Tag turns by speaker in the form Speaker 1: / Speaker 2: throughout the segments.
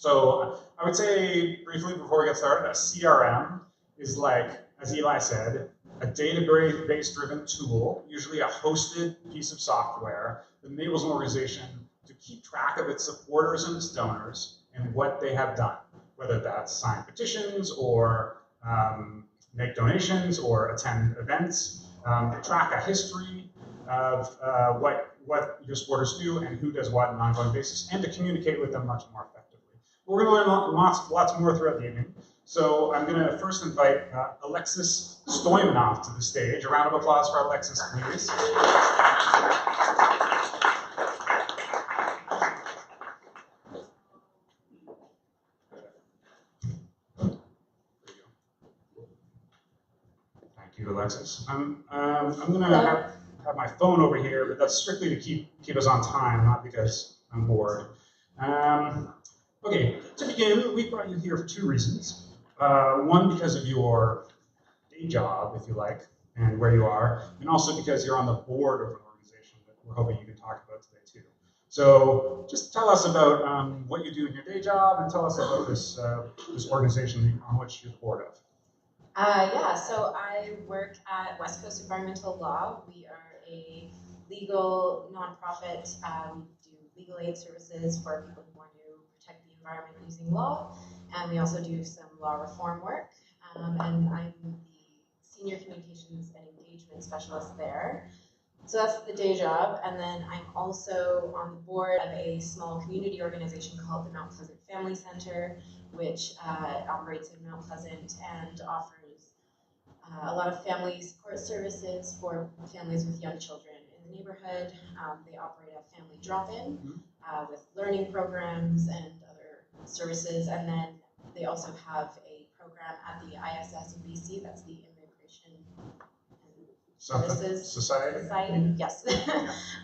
Speaker 1: So I would say briefly before we get started, a CRM is like, as Eli said, a database driven tool, usually a hosted piece of software that enables an organization to keep track of its supporters and its donors and what they have done, whether that's sign petitions or make donations or attend events, track a history of what your supporters do and who does what on an ongoing basis, and to communicate with them much more effectively. We're going to learn lots more throughout the evening. So I'm going to first invite Alexis Stoymenoff to the stage. A round of applause for Alexis, please. Thank you, Alexis. I'm going to have my phone over here, but that's strictly to keep us on time, not because I'm bored. Okay, to begin, we brought you here for two reasons. One, because of your day job, if you like, and where you are, and also because you're on the board of an organization that we're hoping you can talk about today too. So just tell us about what you do in your day job, and tell us about this organization on which you're the board of.
Speaker 2: Yeah, so I work at West Coast Environmental Law. We are a legal nonprofit. We do legal aid services for people who want to protect the environment using law, and we also do some law reform work. And I'm the Senior Communications and Engagement Specialist there. So that's the day job, and then I'm also on the board of a small community organization called the Mount Pleasant Family Center, which operates in Mount Pleasant and offers a lot of family support services for families with young children in the neighborhood. They operate a family drop-in with learning programs and other services, and then they also have a program at the ISS in BC, that's the Immigration Services Society. Yes.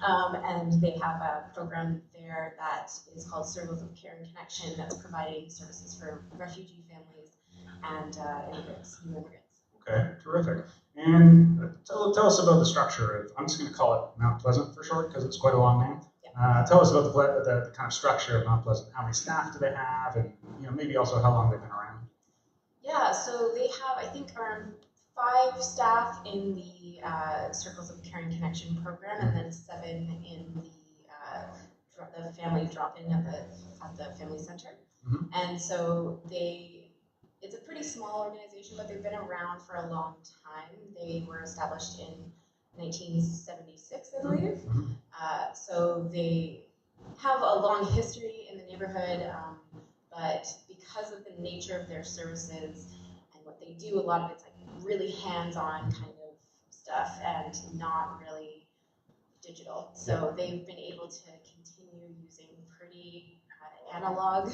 Speaker 2: And they have a program there that is called Circles of Care and Connection that's providing services for refugee families and immigrants, new immigrants.
Speaker 1: Okay, terrific. And tell us about the structure of, I'm just going to call it Mount Pleasant for short because it's quite a long name. Yeah. Tell us about the kind of structure of Mount Pleasant. How many staff do they have, and maybe also how long they've been around?
Speaker 2: Yeah, so they have, I think, around 5 staff in the Circles of Care and Connection program, and then 7 in the family drop-in at the family center. And so it's a pretty small organization, but they've been around for a long time. They were established in 1976, I believe. So they have a long history in the neighborhood, but because of the nature of their services and what they do, a lot of it's like really hands-on kind of stuff and not really digital. So they've been able to continue using pretty analog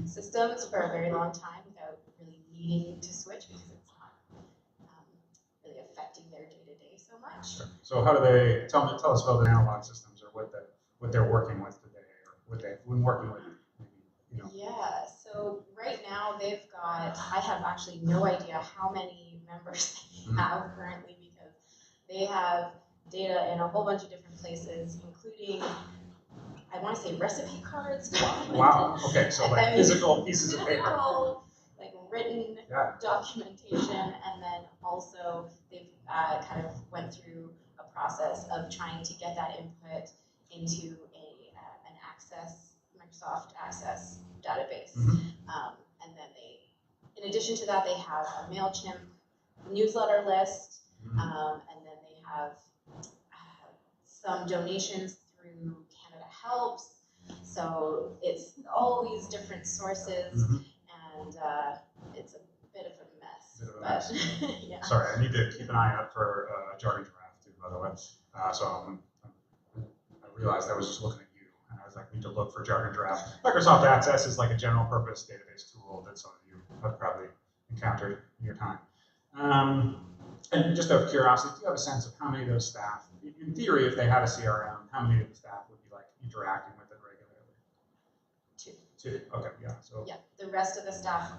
Speaker 2: systems for a very long time without really needing to switch because it's not really affecting their day-to-day so much.
Speaker 1: Sure. So how do they, tell us about the analog systems or what they're working with today or what they've been working with, maybe,
Speaker 2: Yeah, so right now they've got, I have actually no idea how many members they have currently because they have data in a whole bunch of different places, including, I want to say, recipe cards.
Speaker 1: Wow, okay, so like physical pieces of paper.
Speaker 2: Like written documentation, and then also they've kind of went through a process of trying to get that input into an Microsoft Access database. And then in addition to that, they have a MailChimp newsletter list, and then they have some donations through Canada Helps. So it's all these different sources, and it's a bit of a mess. Yeah.
Speaker 1: Sorry, I need to keep an eye out for Jargon Giraffe too, by the way. So I realized I was just looking at you, and I was like, need to look for Jargon Giraffe. Microsoft Access is like a general purpose database tool that some of you have probably encountered in your time. And just out of curiosity, do you have a sense of how many of those staff, in theory, if they had a CRM, how many of the staff would be like interacting with it regularly? 2. Okay, yeah. So
Speaker 2: yeah, the rest of the staff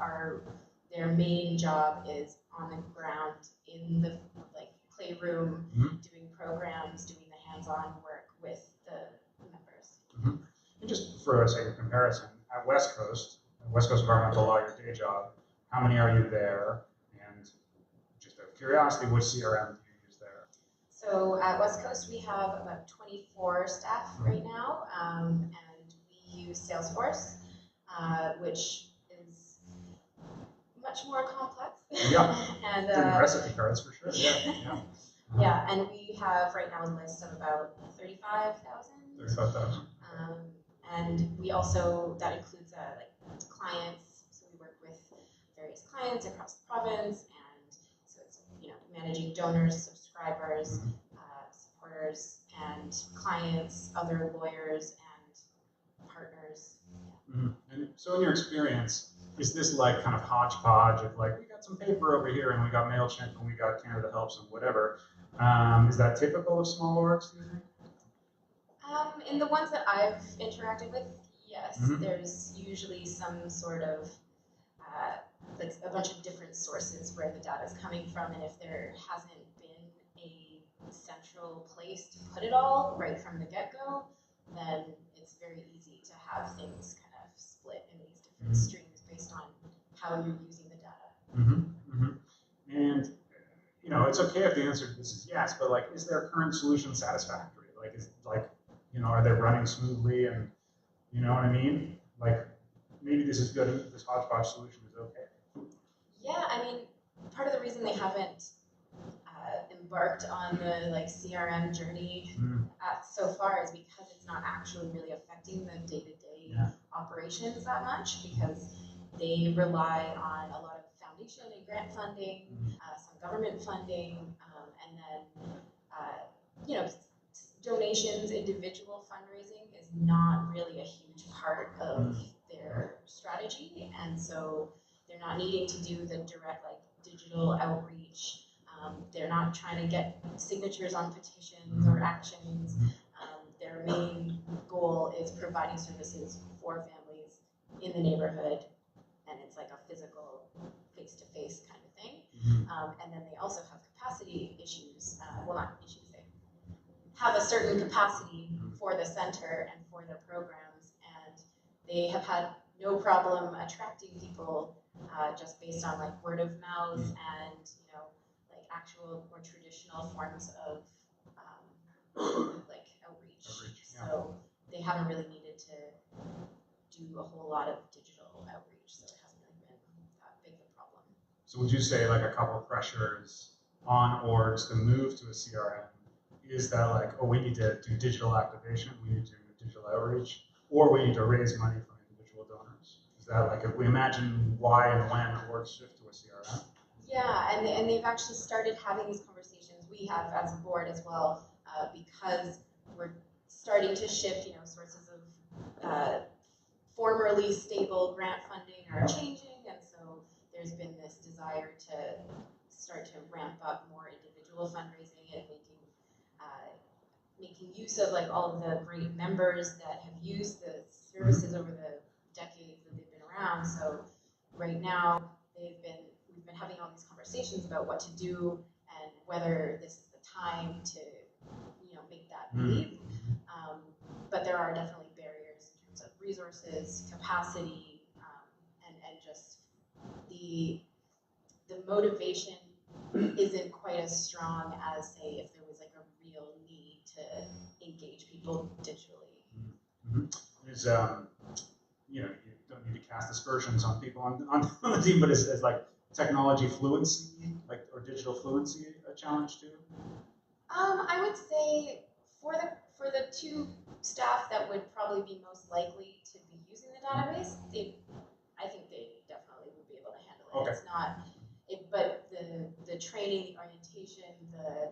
Speaker 2: their main job is on the ground in the playroom, doing programs, doing the hands-on work with the members.
Speaker 1: And just for a sake of comparison, at West Coast, West Coast Environmental Law, your day job, how many are you there? And just out of curiosity, which CRM do you use there?
Speaker 2: So at West Coast, we have about 24 staff right now, and we use Salesforce, which is much more complex.
Speaker 1: Yeah,
Speaker 2: and
Speaker 1: recipe cards for sure. Yeah.
Speaker 2: Yeah, and we have right now a list of about 35,000.
Speaker 1: 35,000.
Speaker 2: And we also, that includes like clients, so we work with various clients across the province, and so it's, managing donors, subscribers, supporters, and clients, other lawyers, and partners.
Speaker 1: Mm-hmm. And so in your experience, is this like kind of hodgepodge of like, we got some paper over here, and we got MailChimp, and we got Canada Helps, and whatever. Is that typical of small orgs, do you think?
Speaker 2: In the ones that I've interacted with, yes, there's usually some sort of like a bunch of different sources where the data is coming from, and if there hasn't been a central place to put it all right from the get-go, then it's very easy to have things kind of split in these different streams based on how you're using the data.
Speaker 1: And it's okay if the answer to this is yes, but like, is their current solution satisfactory? Like, are they running smoothly? And you know what I mean? Like, maybe this is good and this hodgepodge solution is okay.
Speaker 2: Yeah, I mean, part of the reason they haven't embarked on the CRM journey so far is because it's not actually really affecting the day-to-day operations that much, because they rely on a lot of foundation and grant funding, some government funding, and then donations, individual fundraising is not really a huge part of their strategy, and so they're not needing to do the direct digital outreach. They're not trying to get signatures on petitions or actions. Their main goal is providing services for families in the neighborhood, and it's like a physical, face-to-face kind of thing. And then they also have capacity issues. Well, not issues. They have a certain capacity for the center and for their programs, and they have had no problem attracting people just based on word of mouth and actual more traditional forms of outreach. So they haven't really needed to do a whole lot of digital outreach, so it hasn't really been that big of a problem.
Speaker 1: So would you say a couple of pressures on orgs to move to a CRM is that we need to do digital activation, we need to do digital outreach, or we need to raise money from individual donors? Is that if we imagine why and when orgs shift to a CRM?
Speaker 2: Yeah, and they've actually started having these conversations. We have as a board as well, because we're starting to shift, sources of formerly stable grant funding are changing, and so there's been this desire to start to ramp up more individual fundraising and making use of all of the great members that have used the services over the decades that they've been around. So right now we've been having all these conversations about what to do and whether this is the time to make that leap. But there are definitely barriers in terms of resources, capacity, and just the motivation isn't quite as strong as, say, if there was a real need to engage people digitally.
Speaker 1: Is you don't need to cast aspersions on people on the team, but is technology fluency, or digital fluency, a challenge too?
Speaker 2: I would say for the two staff that would probably be most likely to be using the database, I think they definitely would be able to handle it.
Speaker 1: Okay.
Speaker 2: It's not, but the training, the orientation, the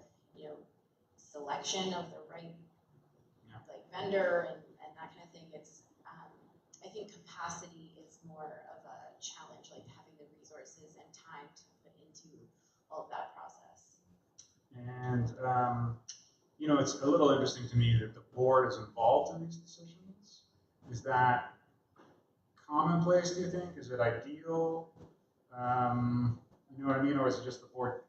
Speaker 2: selection of the right vendor and that kind of thing. It's I think capacity is more of a challenge, having the resources and time to put into all of that process.
Speaker 1: And it's a little interesting to me that the board is involved in these decisions. Is that commonplace, do you think? Is it ideal? You know what I mean? Or is it just the board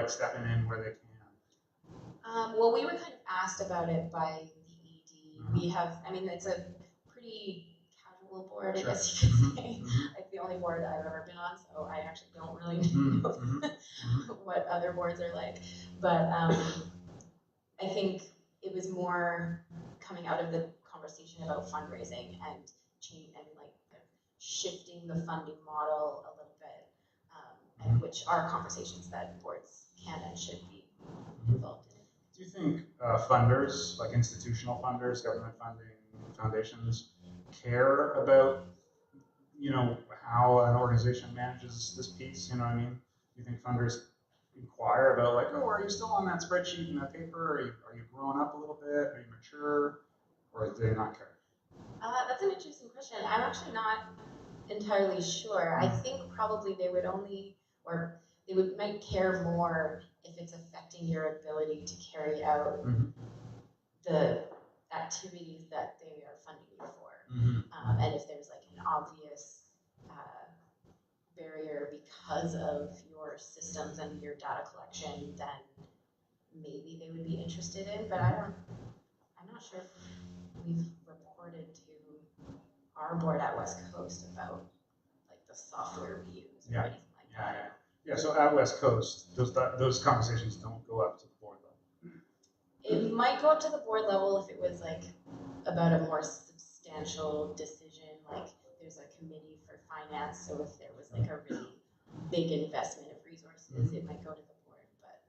Speaker 1: stepping in where they can?
Speaker 2: Well, we were kind of asked about it by the ED. We have, it's a pretty casual technical board, I
Speaker 1: Sure.
Speaker 2: guess you could say.
Speaker 1: Mm-hmm.
Speaker 2: Like the only board I've ever been on, so I actually don't really
Speaker 1: Mm-hmm.
Speaker 2: know
Speaker 1: Mm-hmm.
Speaker 2: what other boards are like. But I think it was more coming out of the conversation about fundraising and change and like shifting the funding model a little bit, and which are conversations that boards can and should be involved in.
Speaker 1: Do you think funders, like institutional funders, government funding, foundations, care about, you know, how an organization manages this piece? You know what I mean? Do you think funders inquire about like, oh, are you still on that spreadsheet and that paper? Are you growing up a little bit? Are you mature? Or do they not care?
Speaker 2: That's an interesting question. I'm actually not entirely sure. I think probably they would only, or they might care more if it's affecting your ability to carry out the activities that they are funding you for. And if there's like an obvious barrier because of your systems and your data collection, then maybe they would be interested in, but I'm not sure if we've reported to our board at West Coast about like the software we use or anything like that.
Speaker 1: Yeah, so at West Coast, those conversations don't go up to the board level.
Speaker 2: It might go up to the board level if it was like about a more substantial decision, like there's a committee for finance, so if there was like a really big investment of resources, it might go to the board, but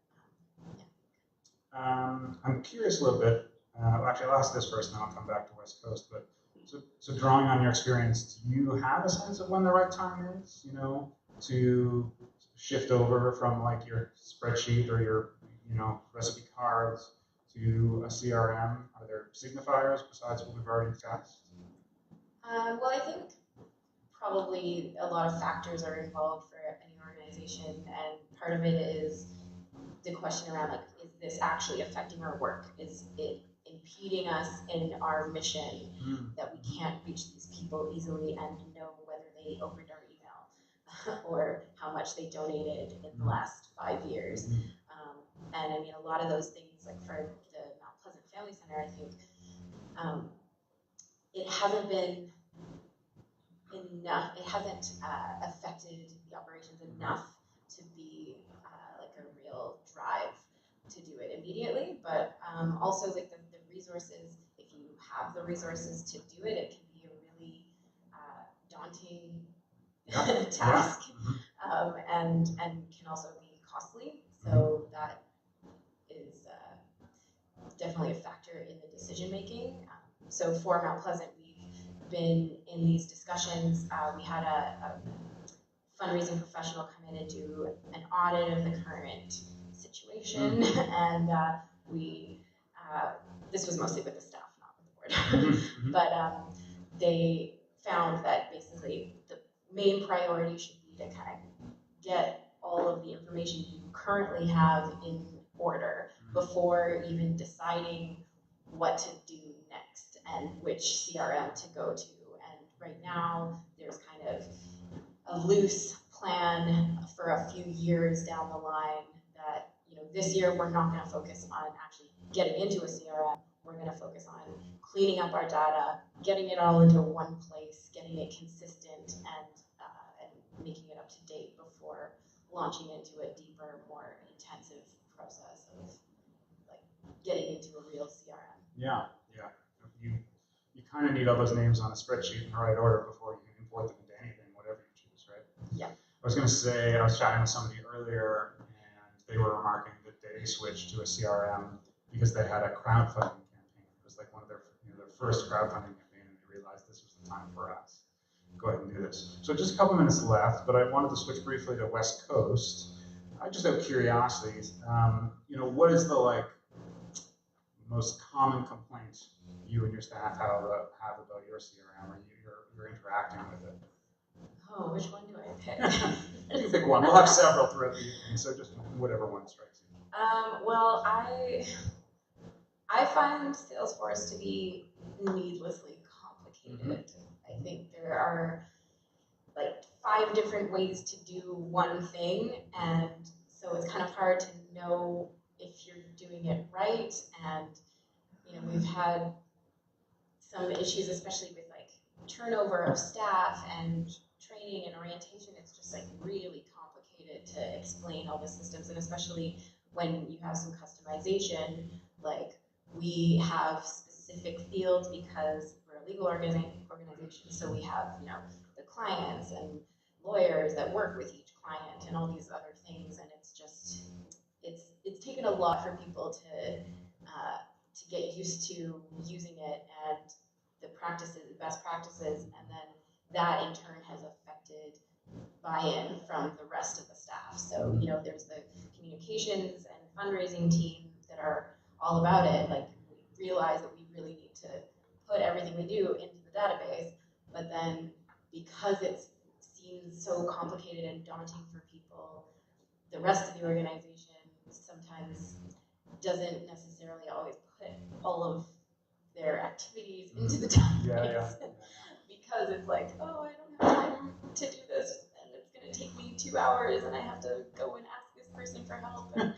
Speaker 2: yeah.
Speaker 1: I'm curious a little bit, actually I'll ask this first and then I'll come back to West Coast, but so drawing on your experience, do you have a sense of when the right time is, you know, to shift over from like your spreadsheet or your, you know, recipe cards to a CRM? Are there signifiers besides what we've already discussed?
Speaker 2: Well, I think probably a lot of factors are involved for any organization, and part of it is the question around like, is this actually affecting our work? Is it impeding us in our mission that we can't reach these people easily and know whether they opened our email or how much they donated in the last 5 years? And I mean, a lot of those things, like for the Mount Pleasant Family Center, I think it hasn't been enough, it hasn't affected the operations enough to be like a real drive to do it immediately, but also like the resources, if you have the resources to do it, it can be a really daunting task, and can also be costly, so that is definitely a factor in the decision making. So for Mount Pleasant, we've been in these discussions. We had a fundraising professional come in and do an audit of the current situation, and this was mostly with the staff, not with the board, but they found that basically the main priority should be to kind of get all of the information you currently have in order before even deciding what to do next and which CRM to go to. And right now, there's kind of a loose plan for a few years down the line that, you know, this year we're not going to focus on actually getting into a CRM. We're going to focus on cleaning up our data, getting it all into one place, getting it consistent, and making it up to date before launching into a deeper, more intensive process of like getting into a real CRM.
Speaker 1: Yeah. You kind of need all those names on a spreadsheet in the right order before you can import them into anything, whatever you choose, right?
Speaker 2: Yeah.
Speaker 1: I was going to say, I was chatting with somebody earlier, and they were remarking that they switched to a CRM because they had a crowdfunding campaign. It was like one of their first crowdfunding campaign, and they realized this was the time for us. Go ahead and do this. So just a couple minutes left, but I wanted to switch briefly to West Coast. I just have curiosity. You know, what is the most common complaint you and your staff have about your CRM, or you're interacting with it?
Speaker 2: Oh, which one do I pick?
Speaker 1: You can pick one. We'll have several throughout the evening, so just whatever one strikes you.
Speaker 2: Well, I find Salesforce to be needlessly complicated. I think there are like 5 different ways to do one thing, and so it's kind of hard to know if you're doing it right. And you know, we've had some issues, especially with like turnover of staff and training and orientation, it's just like really complicated to explain all the systems, and especially when you have some customization, like we have specific fields because we're a legal organization, so we have, you know, the clients and lawyers that work with each client and all these other things, and it's just, it's taken a lot for people to get used to using it and the practices, best practices, and then that in turn has affected buy-in from the rest of the staff. So, you know, there's the communications and fundraising team that are all about it. Like, we realize that we really need to put everything we do into the database, but then because it seems so complicated and daunting for people, the rest of the organization sometimes doesn't necessarily always put all of their activities into the database because it's like, oh, I don't have time to do this, and it's going to take me 2 hours, and I have to go and ask this person for help. And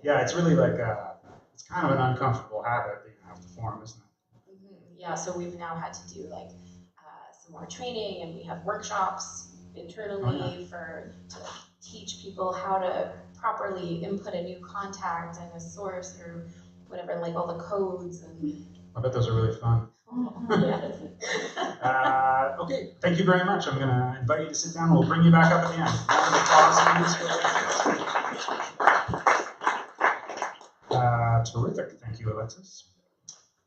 Speaker 1: yeah, it's really like it's kind of an uncomfortable habit that you have to form, isn't it?
Speaker 2: Yeah, so we've now had to do like some more training, and we have workshops internally to teach people how to properly input a new contact and a source or whatever, like all the codes. And
Speaker 1: I bet those are really fun. Okay, thank you very much. I'm going to invite you to sit down. We'll bring you back up at the end. Terrific. Thank you, Alexis.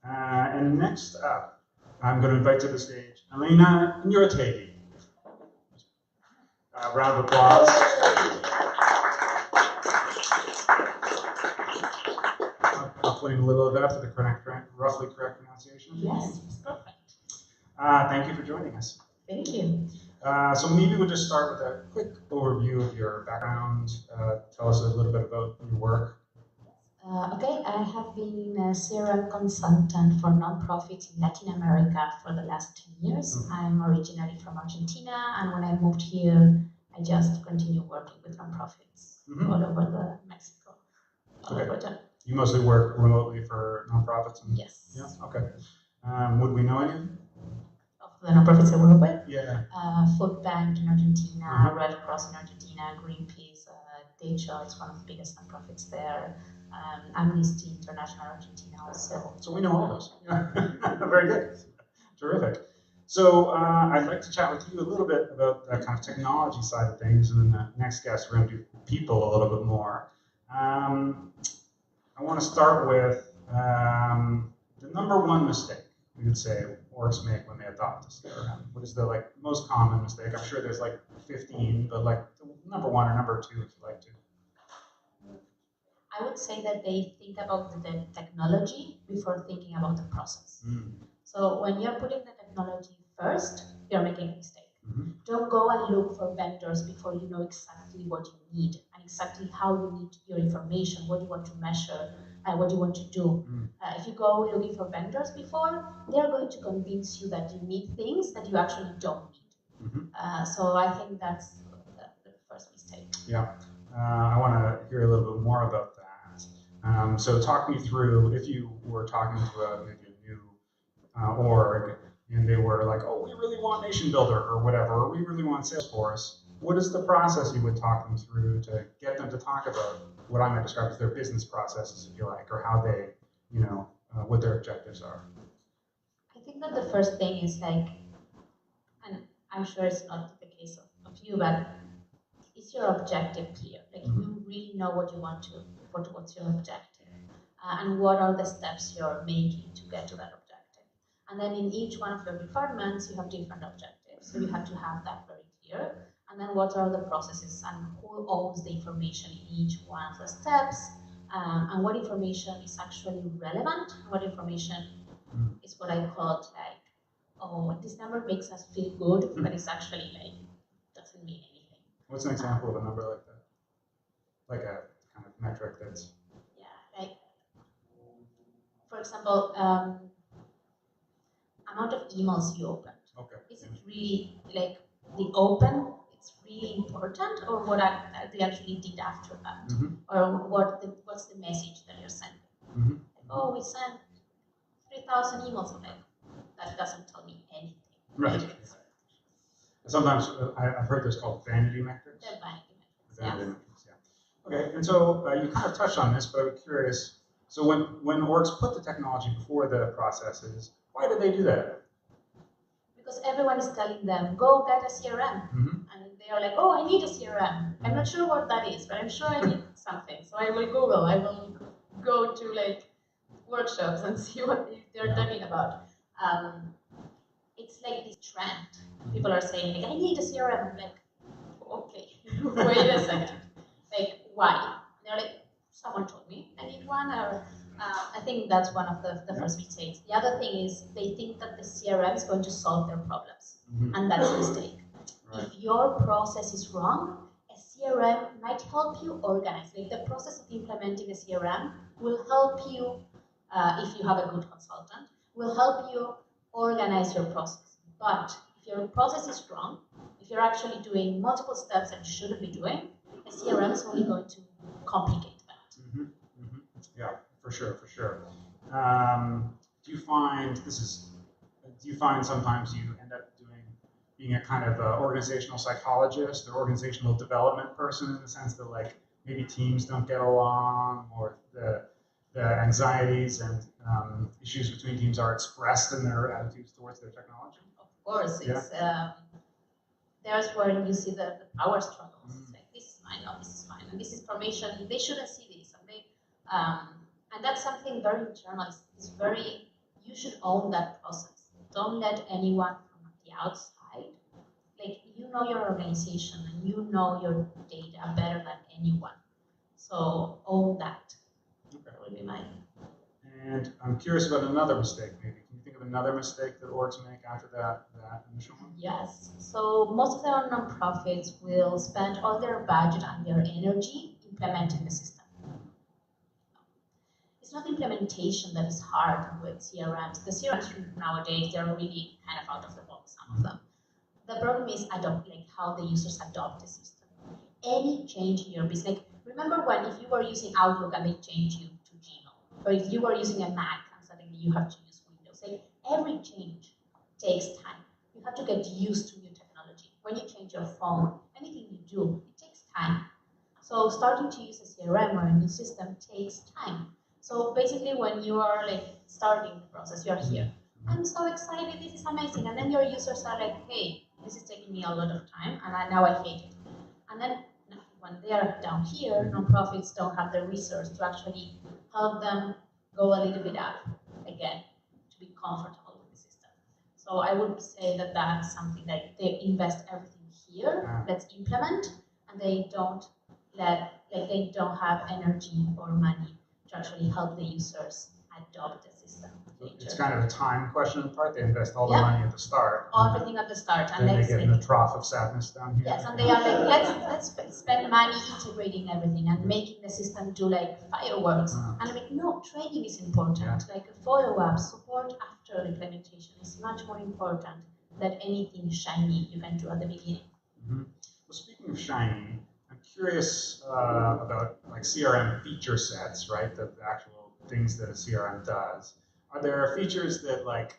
Speaker 1: And next up, I'm going to invite to the stage Elena Iñurrategui. Round of applause. I'll put in a little of that for the roughly correct pronunciation.
Speaker 2: Yes, perfect.
Speaker 1: Thank you for joining us.
Speaker 2: Thank you.
Speaker 1: So maybe we'll just start with a quick overview of your background. Tell us a little bit about your work.
Speaker 3: Okay, I have been a CRM consultant for nonprofits in Latin America for the last 10 years. I'm originally from Argentina, and when I moved here, I just continued working with nonprofits all over Mexico.
Speaker 1: Okay. You mostly work remotely for nonprofits?
Speaker 3: Yes.
Speaker 1: Yeah, okay. Would we know any
Speaker 3: of the nonprofits I work with?
Speaker 1: Yeah.
Speaker 3: Food Bank in Argentina, Red Cross in Argentina, Greenpeace, Techsoup is one of the biggest nonprofits there. Amnesty International Argentina also.
Speaker 1: So we know all those. Very good. Terrific. So I'd like to chat with you a little bit about the kind of technology side of things, and then the next guest we're going to do people a little bit more. I want to start with the number one mistake we would say orgs make when they adopt the CRM. What is the most common mistake? I'm sure there's 15, but number one or number two, if you'd like to.
Speaker 3: I would say that they think about the technology before thinking about the process. So when you're putting the technology first, you're making a mistake. Don't go and look for vendors before you know exactly what you need and exactly how you need your information, what you want to measure, what you want to do. If you go looking for vendors before, they're going to convince you that you need things that you actually don't need. So I think that's the first mistake.
Speaker 1: Yeah, I want to hear a little bit more about that. So talk me through, if you were talking to maybe a new org, and they were like, oh, we really want Nation Builder or whatever, or we really want Salesforce. What is the process you would talk them through to get them to talk about what I might describe as their business processes, if you like, or how they, what their objectives are?
Speaker 3: I think that the first thing is and I'm sure it's not the case of you, but is your objective clear? You really know what you want to, what's your objective, and what are the steps you're making to get to that objective. And then in each one of your departments, you have different objectives. So you have to have that very clear. And then what are the processes and who owns the information in each one of the steps, and what information is actually relevant, and what information is what I call oh, this number makes us feel good, but it's actually doesn't mean anything.
Speaker 1: What's an example of a number like that? Like a kind of metric that's...
Speaker 3: Yeah, for example, amount of emails you opened.
Speaker 1: Okay.
Speaker 3: Is it really the open? It's really important, or what they actually did after that, or what's the message that you're sending? Oh, we sent 3,000 emails. that doesn't tell me anything.
Speaker 1: Right. Sometimes I've heard this called vanity metrics.
Speaker 3: They're vanity metrics,
Speaker 1: Vanity
Speaker 3: yes.
Speaker 1: metrics, yeah. Okay, and so you kind of touched on this, but I'm curious. So when orgs put the technology before the processes, why do they do that?
Speaker 3: Because everyone is telling them, go get a CRM. And they are like, oh, I need a CRM. I'm not sure what that is, but I'm sure I need something. So I will Google, I will go to like workshops and see what they're talking about. It's like this trend. People are saying, like, I need a CRM. I'm like, okay, wait a second. Like, why? And they're like, someone told me I need one, or I think that's one of the first mistakes. The other thing is they think that the CRM is going to solve their problems, and that's a mistake. Right. If your process is wrong, a CRM might help you organize. Like the process of implementing a CRM will help you, if you have a good consultant, will help you organize your process. But if your process is wrong, if you're actually doing multiple steps that you shouldn't be doing, a CRM is only going to complicate that.
Speaker 1: Yeah, for sure. Do you find sometimes you end up being a kind of organizational psychologist or organizational development person, in the sense that like maybe teams don't get along, or the anxieties and issues between teams are expressed in their attitudes towards their technology?
Speaker 3: Of course, it's there's where you see the power struggles. It's like, this is mine, no, this is mine, and this information, they shouldn't see this, and they and that's something very internal. It's very, you should own that process. Don't let anyone from the outside, like, you know your organization and you know your data better than anyone. So own that. Okay. That would be mine.
Speaker 1: And I'm curious about another mistake, maybe. Can you think of another mistake that orgs make after that initial one?
Speaker 3: Yes. So most of the nonprofits will spend all their budget and their energy implementing the system. It's not implementation that is hard with CRMs. The CRMs nowadays, they're really kind of out of the box, some of them. The problem is how the users adopt the system. Any change in your business, like, remember when if you were using Outlook and they changed you to Gmail, or if you were using a Mac and suddenly you have to use Windows, like, every change takes time. You have to get used to new technology. When you change your phone, anything you do, it takes time. So starting to use a CRM or a new system takes time. So basically, when you are like starting the process, you're here. I'm so excited, this is amazing. And then your users are like, hey, this is taking me a lot of time, and now I hate it. And then when they are down here, nonprofits don't have the resource to actually help them go a little bit up again, to be comfortable with the system. So I would say that that's something that they invest everything here, let's implement, and they don't have energy or money to actually help the users adopt the system.
Speaker 1: It's kind of a time question in part. They invest all the money at the start.
Speaker 3: Everything at the start.
Speaker 1: And they get in the trough of sadness down here.
Speaker 3: Yes, and they are like, let's spend money integrating everything and making the system do like fireworks. And I'm like, no, training is important. Like a follow-up, support after implementation is much more important than anything shiny you can do at the beginning.
Speaker 1: Well, speaking of shiny, I'm curious about like CRM feature sets, right? The actual things that a CRM does. Are there features that like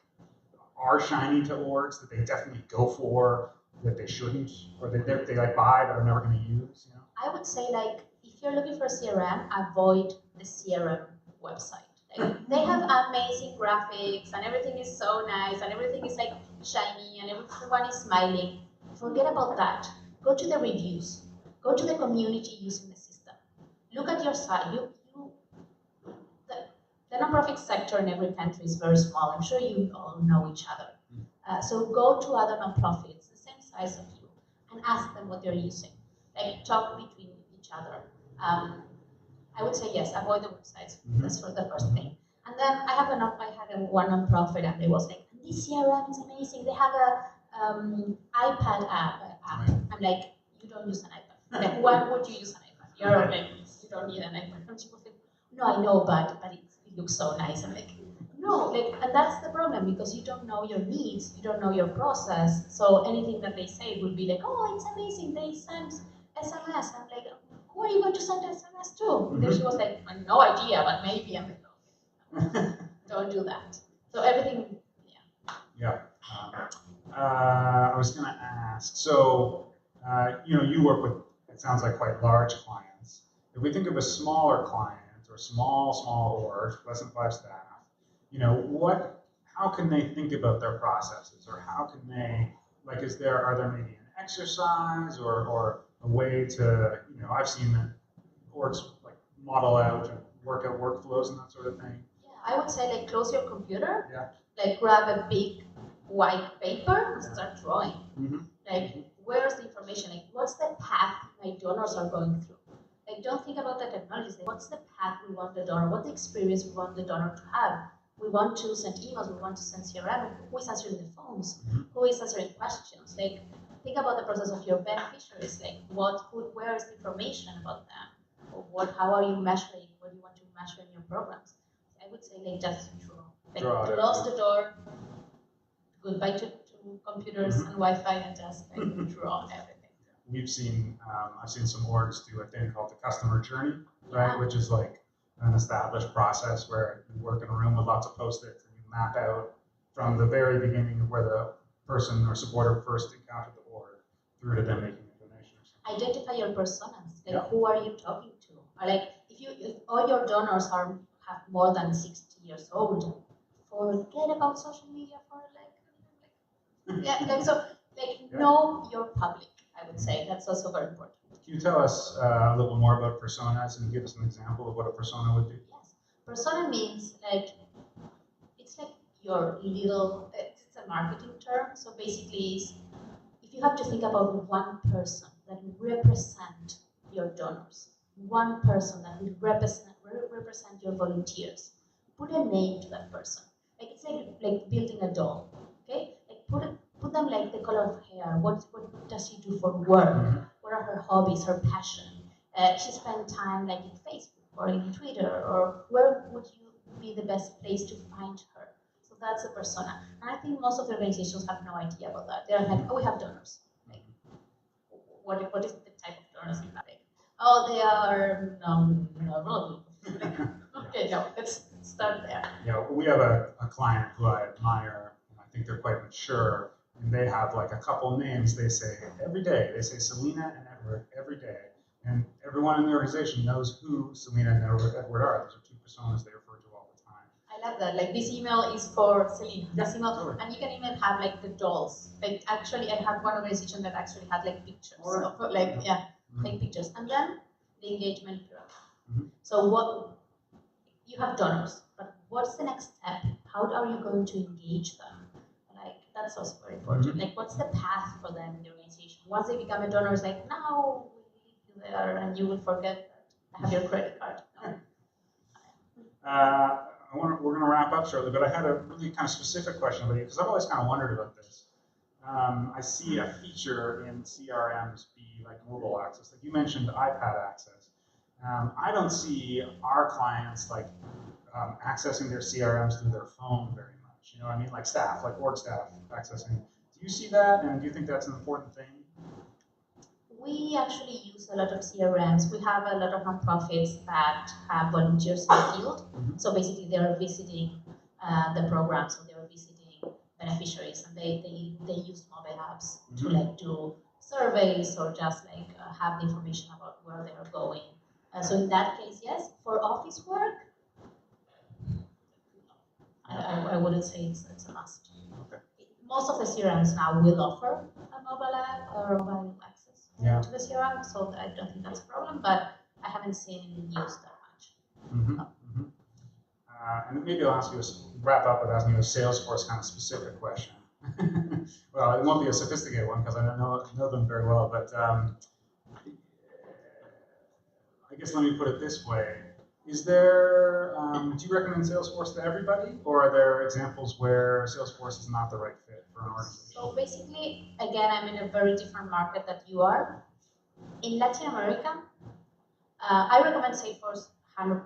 Speaker 1: are shiny to orgs that they definitely go for, that they shouldn't, or they like buy but are never going to use? You know?
Speaker 3: I would say, like, if you're looking for a CRM, avoid the CRM website. Like, they have amazing graphics and everything is so nice and everything is like shiny and everyone is smiling. Forget about that. Go to the reviews. Go to the community using the system. Look at your site. The nonprofit sector in every country is very small. I'm sure you all know each other. So go to other nonprofits, the same size of you, and ask them what they're using. Like, talk between each other. I would say yes, avoid the websites. That's for the first thing. And then I had one nonprofit, and they was like, this CRM is amazing. They have a iPad app. I'm like, you don't use an iPad. Like, why would you use an iPad? You're like, you don't need an iPad. And she was like, no, I know, but it looks so nice. I'm like, no, like, and that's the problem, because you don't know your needs, you don't know your process. So anything that they say will be like, oh, it's amazing. They sent SMS. I'm like, who are you going to send SMS to? And then she was like, I have no idea, but maybe. I'm like, okay, don't do that. So everything,
Speaker 1: Yeah. I was going to ask, so, you work with, it sounds like quite large clients. If we think of a smaller client or small org, less than 5 staff, how can they think about their processes, or how can they, like, are there maybe an exercise or a way to, I've seen that orgs like model out and work out workflows and that sort of thing.
Speaker 3: Yeah, I would say like close your computer,
Speaker 1: Yeah.
Speaker 3: like grab a big white paper and start drawing.
Speaker 1: Mm-hmm.
Speaker 3: Like, where's the information? Like, what's the path my donors are going through? Like, don't think about the technology. Like, what's the path we want the donor? What's the experience we want the donor to have? We want to send emails. We want to send CRM. Who is answering the phones?
Speaker 1: Mm-hmm.
Speaker 3: Who is answering questions? Like, think about the process of your beneficiaries. Like, where is the information about them? Or how are you measuring? What do you want to measure in your programs? I would say like just draw. Like, close the door. Goodbye to computers and Wi-Fi, and just like draw everything.
Speaker 1: We've seen, I've seen some orgs do a thing called the customer journey, right? Which is like an established process where you work in a room with lots of Post-its and you map out from the very beginning of where the person or supporter first encountered the org through to them making a donation.
Speaker 3: Identify your personas. Like, who are you talking to? Or like, if all your donors have more than 60 years old, forget about social media for know your public. I would say that's also very important.
Speaker 1: Can you tell us a little more about personas and give us an example of what a persona would do?
Speaker 3: Yes, persona means like it's like your little. It's a marketing term. So basically, if you have to think about one person that will represent your donors, one person that will represent your volunteers, put a name to that person. Like, it's like building a doll. Okay, like put them like the color of hair. What does she do for work? What are her hobbies, her passion? She spent time like in Facebook or in Twitter, or where would you be the best place to find her? So that's a persona. And I think most of the organizations have no idea about that. They're like, oh, we have donors. Like, what is the type of donors in that? Like, oh, they are normal. Okay, no, let's start there.
Speaker 1: Yeah, we have a client who I admire, and I think they're quite mature, and they have like a couple names they say every day. They say Selena and Edward every day, and everyone in the organization knows who Selena and Edward are. Those are 2 personas they refer to all the time.
Speaker 3: I love that. Like, this email is for Selena. This email,
Speaker 1: totally.
Speaker 3: and you can even have like the dolls. Like, actually, I have one organization that actually had like pictures.
Speaker 1: Right.
Speaker 3: So, like, like pictures, and then the engagement pyramid.
Speaker 1: Mm-hmm.
Speaker 3: So what you have donors, but what's the next step? How are you going to engage them? Like, that's also very important.
Speaker 1: Mm-hmm.
Speaker 3: Like, what's the path for them in the organization? Once they become a donor, it's like, now we need you there, and you will forget that I have your credit card.
Speaker 1: We're going to wrap up shortly, but I had a really kind of specific question about you, because I've always kind of wondered about this. I see a feature in CRMs be like mobile access. Like you mentioned iPad access. I don't see our clients like accessing their CRMs through their phone very much. You know what I mean? Like staff, like org staff accessing. Do you see that, and do you think that's an important thing?
Speaker 3: We actually use a lot of CRMs. We have a lot of nonprofits that have volunteers in the field.
Speaker 1: Mm-hmm.
Speaker 3: So basically, they are visiting the program, so they are visiting beneficiaries, and they use mobile apps to like do surveys or just like have the information about where they are going. So in that case, yes. For office work, I wouldn't say it's a must.
Speaker 1: Okay.
Speaker 3: Most of the CRMs now will offer a mobile app or mobile access to the CRM, so I don't think that's a problem, but I haven't seen it used that much.
Speaker 1: Mm-hmm. Mm-hmm. And maybe I'll ask you wrap up with asking you a Salesforce kind of specific question. Well, it won't be a sophisticated one because I know them very well, but I guess let me put it this way. Is there, do you recommend Salesforce to everybody, or are there examples where Salesforce is not the right fit for an organization?
Speaker 3: So basically, again, I'm in a very different market that you are. In Latin America, I recommend Salesforce 100%.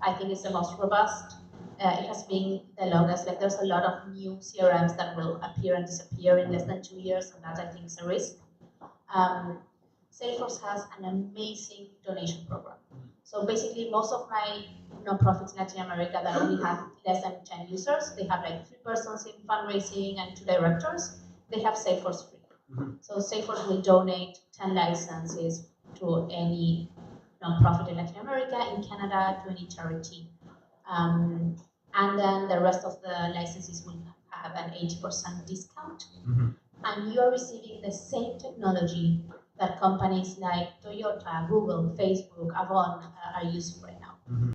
Speaker 3: I think it's the most robust. It has been the longest. Like, there's a lot of new CRMs that will appear and disappear in less than 2 years, and that I think is a risk. Salesforce has an amazing donation program. So basically, most of my nonprofits in Latin America that only have less than 10 users. They have like 3 persons in fundraising and 2 directors. They have Salesforce free. So Salesforce will donate 10 licenses to any nonprofit in Latin America, in Canada, to any charity. And then the rest of the licenses will have an 80% discount. And you are receiving the same technology that companies like Toyota, Google, Facebook, Avon are using right now.